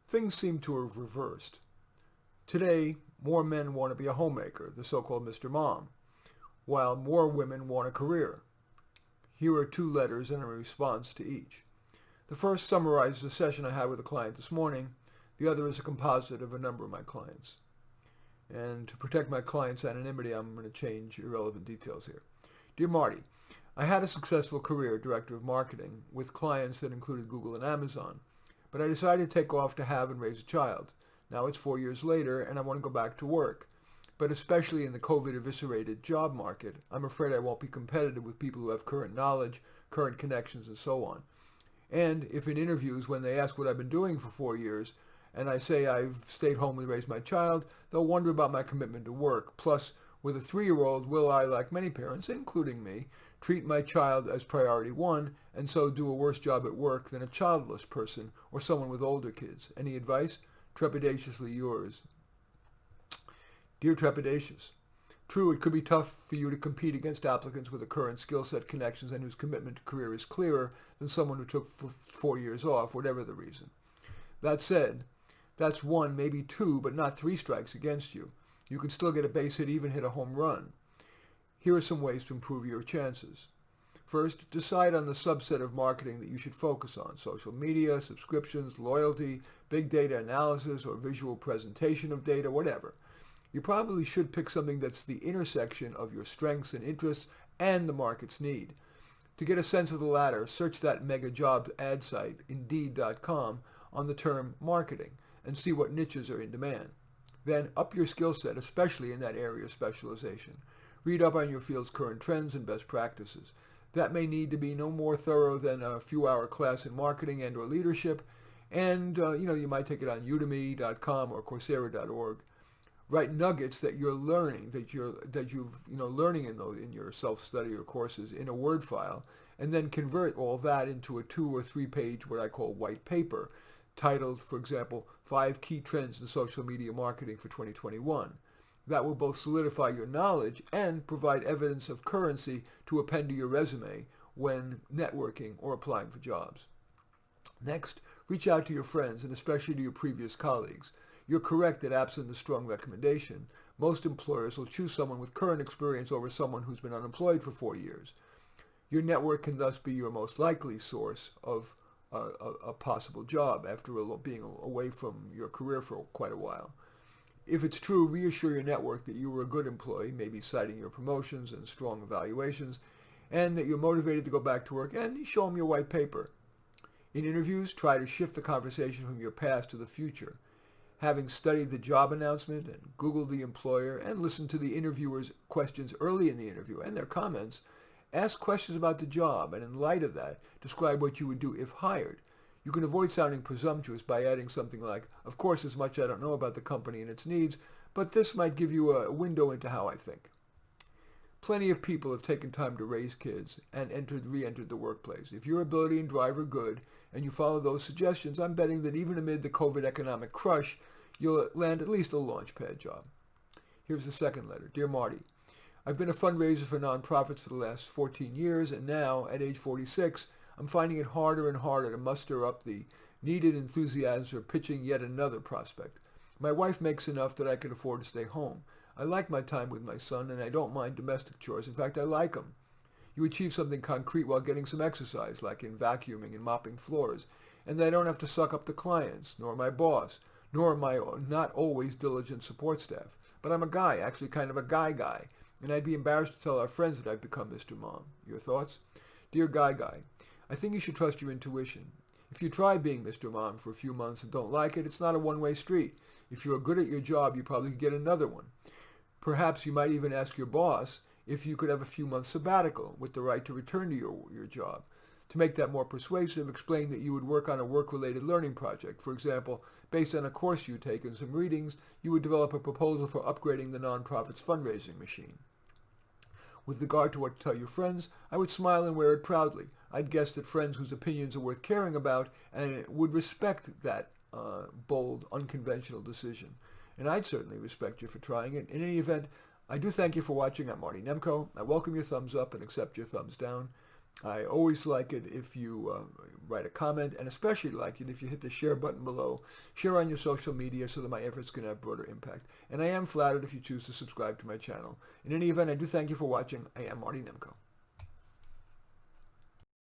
Things seem to have reversed. Today, more men want to be a homemaker, the so-called Mr. Mom, while more women want a career. Here are two letters and a response to each. The first summarizes a session I had with a client this morning. The other is a composite of a number of my clients. And to protect my client's anonymity, I'm going to change irrelevant details here. Dear Marty, I had a successful career, director of marketing, with clients that included Google and Amazon, but I decided to take off to have and raise a child. Now it's 4 years later, and I want to go back to work. But especially in the COVID-eviscerated job market, I'm afraid I won't be competitive with people who have current knowledge, current connections, and so on. And if in interviews, when they ask what I've been doing for 4 years, and I say I've stayed home and raised my child, they'll wonder about my commitment to work. Plus, with a 3-year-old, will I, like many parents, including me, treat my child as priority one, and so do a worse job at work than a childless person or someone with older kids? Any advice? Trepidatiously yours. Dear Trepidatious, true, it could be tough for you to compete against applicants with a current skill set, connections, and whose commitment to career is clearer than someone who took 4 years off, whatever the reason. That said, that's 1, maybe 2, but not 3 strikes against you. You can still get a base hit, even hit a home run. Here are some ways to improve your chances. First, decide on the subset of marketing that you should focus on: social media, subscriptions, loyalty, big data analysis, or visual presentation of data, whatever. You probably should pick something that's the intersection of your strengths and interests and the market's need. To get a sense of the latter, search that mega job ad site, Indeed.com, on the term marketing and see what niches are in demand. Then up your skill set, especially in that area of specialization. Read up on your field's current trends and best practices. That may need to be no more thorough than a few-hour class in marketing and or leadership, and you might take it on Udemy.com or Coursera.org. Write nuggets that you're learning, that you've learning in your self-study or courses in a Word file, and then convert all that into a 2 or 3 page, what I call white paper, titled, for example, 5 Key Trends in Social Media Marketing for 2021. That will both solidify your knowledge and provide evidence of currency to append to your resume when networking or applying for jobs. Next, reach out to your friends and especially to your previous colleagues. You're correct that absent a strong recommendation, most employers will choose someone with current experience over someone who's been unemployed for 4 years. Your network can thus be your most likely source of a possible job after being away from your career for quite a while. If it's true, reassure your network that you were a good employee, maybe citing your promotions and strong evaluations, and that you're motivated to go back to work, and show them your white paper. In interviews, try to shift the conversation from your past to the future. Having studied the job announcement and Googled the employer and listened to the interviewer's questions early in the interview and their comments, ask questions about the job, and in light of that, describe what you would do if hired. You can avoid sounding presumptuous by adding something like, of course, as much I don't know about the company and its needs, but this might give you a window into how I think. Plenty of people have taken time to raise kids and re-entered the workplace. If your ability and drive are good and you follow those suggestions, I'm betting that even amid the COVID economic crush, you'll land at least a launchpad job. Here's the second letter. Dear Marty, I've been a fundraiser for nonprofits for the last 14 years, and now, at age 46, I'm finding it harder and harder to muster up the needed enthusiasm for pitching yet another prospect. My wife makes enough that I can afford to stay home. I like my time with my son, and I don't mind domestic chores. In fact, I like them. You achieve something concrete while getting some exercise, like in vacuuming and mopping floors, and I don't have to suck up the clients, nor my boss, nor my not always diligent support staff. But I'm a guy, actually kind of a guy, and I'd be embarrassed to tell our friends that I've become Mr. Mom. Your thoughts? Dear guy, I think you should trust your intuition. If you try being Mr. Mom for a few months and don't like it, it's not a one-way street. If you're good at your job, you probably could get another one. Perhaps you might even ask your boss if you could have a few months sabbatical with the right to return to your job. To make that more persuasive, explain that you would work on a work-related learning project. For example, based on a course you take and some readings, you would develop a proposal for upgrading the nonprofit's fundraising machine. With regard to what to tell your friends, I would smile and wear it proudly. I'd guess that friends whose opinions are worth caring about and would respect that bold, unconventional decision. And I'd certainly respect you for trying it. In any event, I do thank you for watching. I'm Marty Nemko. I welcome your thumbs up and accept your thumbs down. I always like it if you write a comment, and especially like it if you hit the share button below. Share on your social media so that my efforts can have broader impact. And I am flattered if you choose to subscribe to my channel. In any event, I do thank you for watching. I am Marty Nemko.